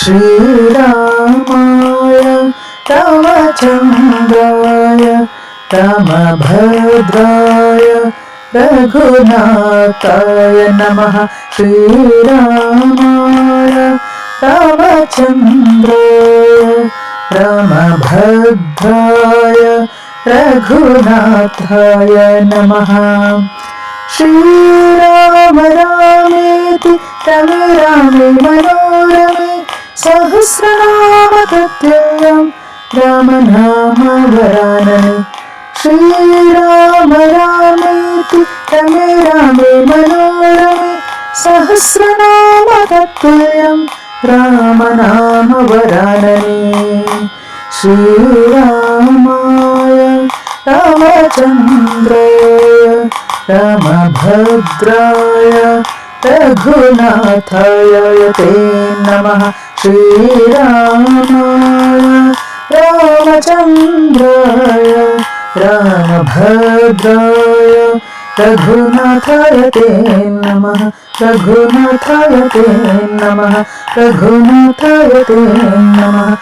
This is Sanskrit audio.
श्रीरामाय रामचन्द्राय रामभद्राय रघुनाथाय नमः। श्रीरामाय रामचन्द्राय रामभद्राय रघुनाथाय नमः। श्रीराम रामेति रमे रामे मनोरमे सहस्रनाम तत्तुल्यं रामनाम वरानने। श्रीराम रामेति रमे रामे मनोरमे सहस्रनाम तत्तुल्यं रामनाम वरानने। श्रीरामाय रामचन्द्राय रामभद्राय रघुनाथाय ते नमः। श्रीरामाय रामचन्द्राय रामभद्राय रघुनाथाय ते नमः। रघुनाथाय ते नमः। रघुनाथाय ते नमः।